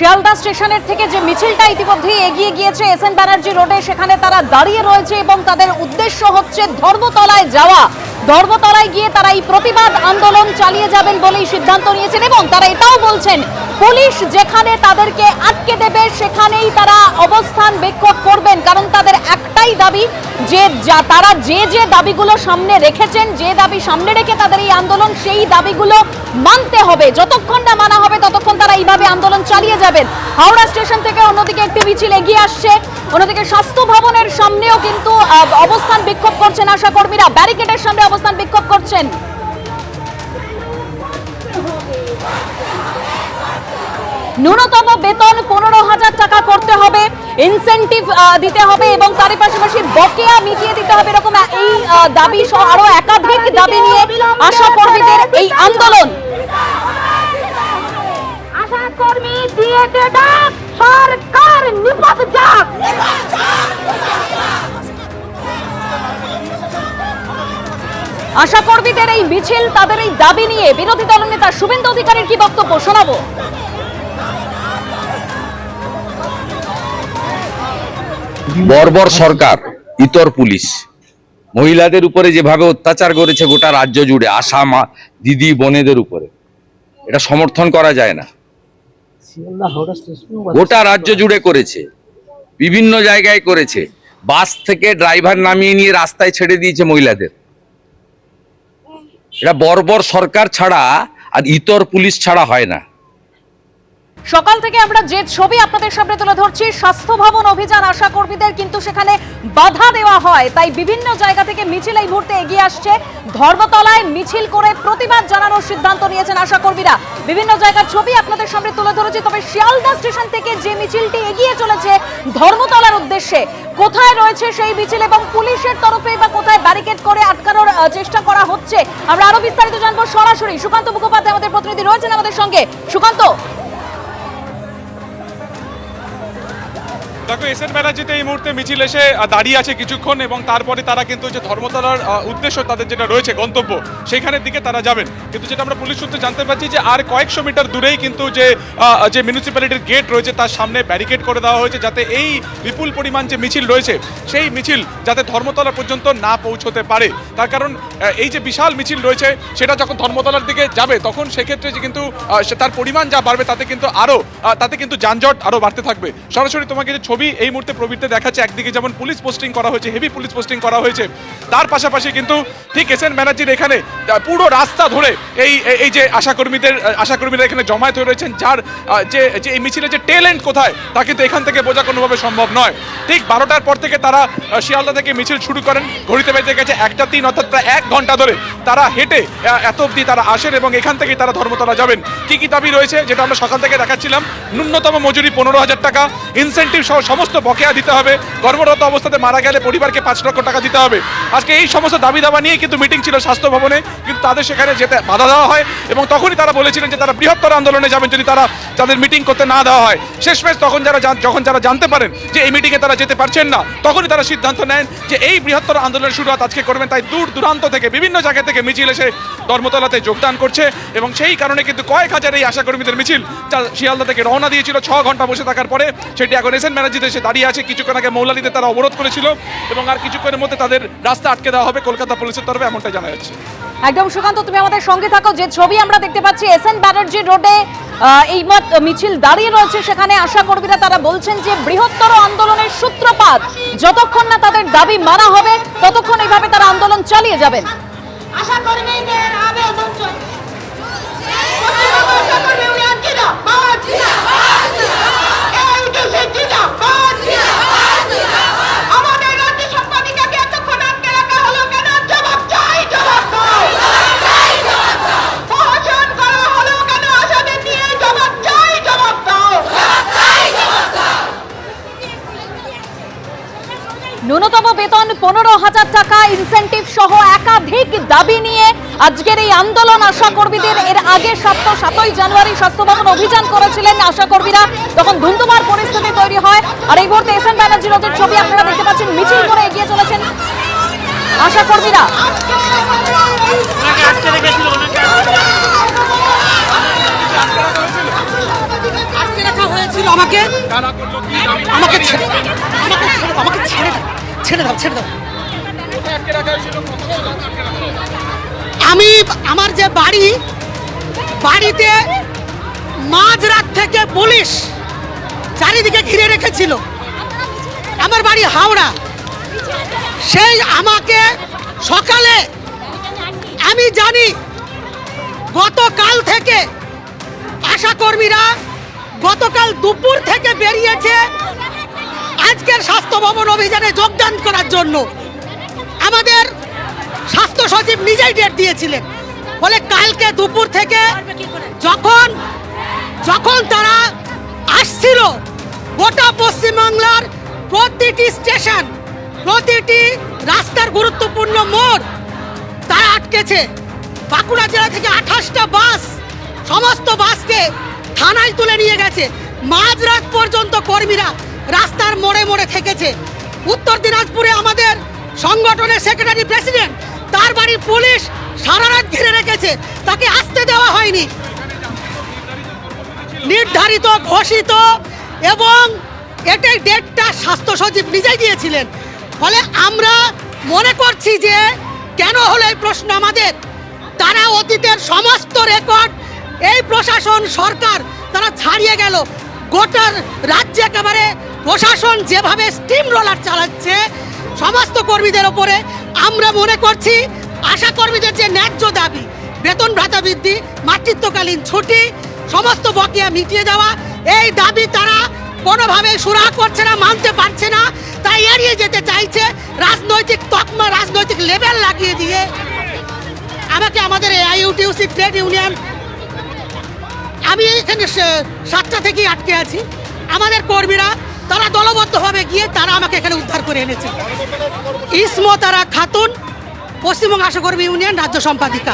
শিয়ালদা স্টেশনের থেকে যে মিছিলটা ইতিমধ্যে এগিয়ে গিয়েছে এসএন ব্যানার্জি রোডে, সেখানে তারা দাঁড়িয়ে রয়েছে এবং তাদের উদ্দেশ্য হচ্ছে ধর্মতলায় যাওয়া। ধর্মতলায় গিয়ে তারা এই প্রতিবাদ আন্দোলন চালিয়ে যাবেন বলেই সিদ্ধান্ত নিয়েছেন এবং তারা এটাও বলছেন পুলিশ যেখানে তাদেরকে আটকে দেবে সেখানেই তারা অবস্থান বিক্ষোভ করবেন, কারণ তাদের একটাই দাবি যে তারা যে দাবিগুলো সামনে রেখেছেন, যে দাবি সামনে রেখে তাদের এই আন্দোলন, সেই দাবিগুলো মানতে হবে। যতক্ষণ না মানা হবে ততক্ষণ তারা এইভাবে আন্দোলন চালিয়ে যাবেন। হাওড়া স্টেশন থেকে অন্যদিকে একটি মিছিল এগিয়ে আসছে, অন্যদিকে স্বাস্থ্য ভবনের সামনেও কিন্তু অবস্থান বিক্ষোভ করছেন আশা কর্মীরা, ব্যারিকেডের সামনে অবস্থান বিক্ষোভ করছেন। ন্যূনতম বেতন 15,000 টাকা করতে হবে, ইনসেন্টিভ দিতে হবে এবং তার পাশাপাশি বকেয়া মিটিয়ে দিতে হবে, এরকম এই দাবি সহ আরো একাধিক দাবি নিয়ে আশা কর্মীদের এই আন্দোলন। আশা কর্মী দিয়েছে ডাক, সরকার নিপদ যাক। আশা কর্মীদের এই মিছিল, তাদের এই দাবি নিয়ে বিরোধী দলনেতা শুভেন্দু অধিকারীর কি বক্তব্য শোনাবো। বর্বর সরকার, ইতর পুলিশ মহিলাদের উপরে যেভাবে অত্যাচার করেছে গোটা রাজ্য জুড়ে, আশা মা দিদি বোনেদের উপরে, এটা সমর্থন করা যায় না। গোটা রাজ্য জুড়ে করেছে, বিভিন্ন জায়গায় করেছে, বাস থেকে ড্রাইভার নামিয়ে নিয়ে রাস্তায় ছেড়ে দিয়েছে মহিলাদের। এটা বর্বর সরকার ছাড়া আর ইতর পুলিশ ছাড়া হয় না। সকাল থেকে আমরা যে ছবি আপনাদের সামনে তুলে ধরছি, স্বাস্থ্য ভবন অভিযান আশা কর্মীদের কিন্তু সেখানে বাধা দেওয়া হয়, তাই বিভিন্ন জায়গা থেকে মিছিল এই মুহূর্তে এগিয়ে আসছে। ধর্মতলায় মিছিল করে প্রতিবাদ জানানোর সিদ্ধান্ত নিয়েছেন আশা কর্মীরা। বিভিন্ন জায়গার ছবি আপনাদের সামনে তুলে ধরেছি, তবে শিয়ালদা স্টেশন থেকে যে মিছিলটি এগিয়ে চলেছে ধর্মতলার উদ্দেশ্যে, কোথায় রয়েছে সেই মিছিল এবং পুলিশের তরফে বা কোথায় ব্যারিকেড করে আটকানোর চেষ্টা করা হচ্ছে, আমরা আরো বিস্তারিত জানবো সরাসরি। সুকান্ত মুখোপাধ্যায় আমাদের প্রতিনিধি রয়েছেন আমাদের সঙ্গে। সুকান্ত, দেখো এসএন ব্যানার্জিতে এই মুহূর্তে মিছিল এসে দাঁড়িয়ে আছে কিছুক্ষণ এবং তারপরে তারা কিন্তু যে ধর্মতলার উদ্দেশ্য তাদের যেটা রয়েছে গন্তব্য, সেইখানের দিকে তারা যাবেন। কিন্তু যেটা আমরা পুলিশ সূত্রে জানতে পারছি যে আর কয়েকশো মিটার দূরেই কিন্তু যে মিউনিসিপ্যালিটির গেট রয়েছে তার সামনে ব্যারিকেড করে দেওয়া হয়েছে, যাতে এই বিপুল পরিমাণ যে মিছিল রয়েছে সেই মিছিল যাতে ধর্মতলা পর্যন্ত না পৌঁছতে পারে। তার কারণ এই যে বিশাল মিছিল রয়েছে সেটা যখন ধর্মতলার দিকে যাবে তখন সেক্ষেত্রে যে কিন্তু তার পরিমাণ যা বাড়বে তাতে কিন্তু যানজট আরও বাড়তে থাকবে। সরাসরি তোমাকে যে ছবি এই মুহূর্তে প্রবৃত্তি দেখাচ্ছে, একদিকে যেমন পুলিশ পোস্টিং করা হয়েছে, হেভি পুলিশ পোস্টিং করা হয়েছে, তার পাশাপাশি কিন্তু ঠিক এসএন ব্যানার্জির এখানে পুরো রাস্তা ধরে এই যে আশাকর্মীরা এখানে জমায়েত হয়ে রয়েছেন, যার যে এই মিছিলের যে টেল এন্ড কোথায় তা কিন্তু এখান থেকে বোঝা কোনোভাবে সম্ভব নয়। ঠিক 12টার পর থেকে তারা শিয়ালদা থেকে মিছিল শুরু করেন, ঘড়িতে বেজে গেছে 1:03, অর্থাৎ প্রায় 1 ঘন্টা ধরে তারা হেঁটে এত অবধি তারা আসেন এবং এখান থেকেই তারা ধর্মতলা যাবেন। কি কি দাবি রয়েছে যেটা আমরা সকাল থেকে দেখাচ্ছিলাম, ন্যূনতম মজুরি 15,000 টাকা, ইনসেন্টিভ সহ সমস্ত বকেয়া দিতে হবে, গর্ভরত অবস্থাতে মারা গেলে পরিবারকে 5 লক্ষ টাকা দিতে হবে। আজকে এই সমস্ত দাবি দাবা নিয়ে কিন্তু মিটিং ছিল স্বাস্থ্য ভবনে, কিন্তু তাদের সেখানে যেতে বাধা দেওয়া হয় এবং তখনই তারা বলেছিলেন যে তারা বৃহত্তর আন্দোলনে যাবেন যদি তাদের মিটিং করতে না দেওয়া হয়। শেষমেশ যখন যারা জানতে পারেন যে এই মিটিংয়ে তারা যেতে পারছেন না, তখনই তারা সিদ্ধান্ত নেন যে এই বৃহত্তর আন্দোলনের শুরুয়াত আজকে করবেন। তাই দূর দূরান্ত থেকে বিভিন্ন জায়গা থেকে মিছিল এসে ধর্মতলাতে যোগদান করছে এবং সেই কারণে কিন্তু কয়েক হাজার এই আশাকর্মীদের মিছিল যা শিয়ালদা থেকে রওনা দিয়েছিল 6 ঘন্টা বসে থাকার পরে, সেটি এখন এসএন ব্যানার্জিতে এসে দাঁড়িয়ে আছে। কিছুক্ষণ আগে মৌলালিতে তারা অবরোধ করেছিল এবং আর কিছুক্ষণের মধ্যে তাদের রাস্তা আটকে দেওয়া হবে কলকাতা পুলিশের তরফে, এমনটাই জানা যাচ্ছে। একদম সুকান্ত, তুমি আমাদের সঙ্গে থাকো। যে ছবি আমরা দেখতে পাচ্ছি এসএন ব্যানার্জি রোডে এই মিছিল দাঁড়িয়ে রয়েছে, সেখানে আশা কর্মীরা তারা বলছেন যে বৃহত্তর আন্দোলনের সূত্রপাত যতক্ষণ না তাদের দাবি মানা হবে ততক্ষণ এইভাবে তারা আন্দোলন চালিয়ে যাবেন। আশা কর্মীদের আবেদন আমাদের রাজ্য সম্পাদিকাকে এতক্ষণ আটকে রাখা হলো কেন? জবাব চাই, জবাব দাও। প্রহসন করা হলো কেন আশাদের নিয়ে? জবাব চাই, জবাব দাও। ন্যূনতম বেতন 15,000 টাকা, ইনসেন্টিভ সহ একাধিক দাবি নিয়ে আজকের এই আন্দোলন আশা কর্মীদের। এর আগে 7ই জানুয়ারি স্বাস্থ্য ভবন অভিযান করেছিলেন আশা কর্মীরা, তখন ধুন্ধুমার পরিস্থিতি তৈরি হয়। আর এই মুহূর্তে এসএন ব্যানার্জি রোডের ছবি আপনারা দেখতে পাচ্ছেন, মিছিল করে এগিয়ে চলেছেন আশা কর্মীরা। আটকে রাখা হয়েছিল। আমাকে কারা করলো কি দাবি আমাকে ছেড়ে দাও, আমাকে ছেড়ে দাও, ছেড়ে দাও, ছেড়ে দাও। কোথায় আটকে রাখা হয়েছিল কতক্ষণ আটকে রাখা হয়েছিল? আমি আমার যে বাড়িতে মাঝরাত থেকে পুলিশ চারিদিকে ঘিরে রেখেছিল। আমার বাড়ি হাওড়া। সেই আমাকে সকালে, আমি জানি গতকাল থেকে আশাকর্মীরা গতকাল দুপুর থেকে বেরিয়েছে আজকের স্বাস্থ্য ভবন অভিযানে যোগদান করার জন্য। আমাদের স্বাস্থ্য সচিব নিজেই ডেট দিয়েছিলেন, বলে কালকে দুপুর থেকে যখন তারা আসছিল গোটা পশ্চিমবাংলার প্রতিটি স্টেশন, প্রতিটি রাস্তার গুরুত্বপূর্ণ মোড় তারা আটকেছে। বাঁকুড়া জেলা থেকে 28টা বাস, সমস্ত বাসকে থানায় তুলে নিয়ে গেছে। মাঝরাত পর্যন্ত কর্মীরা রাস্তার মোড়ে মোড়ে থেকেছে। উত্তর দিনাজপুরে আমাদের সংগঠনের সেক্রেটারি প্রেসিডেন্ট, তার বাড়ি পুলিশ সারা রাত ঘিরে রেখেছে, তাকে আসতে দেওয়া হয়নি। নির্ধারিত ঘোষিত এবং এটাই ডেটটা স্বাস্থ্য সচিব নিজেই দিয়েছিলেন। ফলে আমরা মনে করছি যে কেন হলো এই প্রশ্ন আমাদের। তারা অতীতের সমস্ত রেকর্ড এই প্রশাসন সরকার তারা ছাড়িয়ে গেল। গোটার রাজ্যে একেবারে প্রশাসন যেভাবে স্টিম রোলার চালাচ্ছে সমস্ত কর্মীদের ওপরে, আমরা মনে করছি আশা কর্মীদের যে ন্যায্য দাবি, বেতন ভাতা বৃদ্ধি, মাতৃত্বকালীন ছুটি, সমস্ত বকেয়া মিটিয়ে দেওয়া, এই দাবি তারা কোনোভাবে সুরাহা করছে না, মানতে পারছে না, তাই এড়িয়ে যেতে চাইছে। রাজনৈতিক তকমা, রাজনৈতিক লেভেল লাগিয়ে দিয়ে আমাকে আমাদের AIUTUC ট্রেড ইউনিয়ন, আমি এখানে 7টা থেকেই আটকে আছি। আমাদের কর্মীরা তারা দলবদ্ধভাবে গিয়ে তারা আমাকে এখানে উদ্ধার করে এনেছে। ইসমতারা খাতুন, পশ্চিমবঙ্গ আশা কর্মী ইউনিয়ন রাজ্য সম্পাদিকা।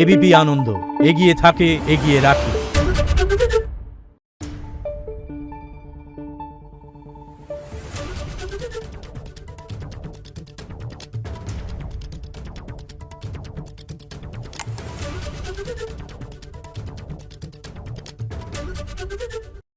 এবিপি আনন্দ, এগিয়ে থাকে, এগিয়ে রাখে।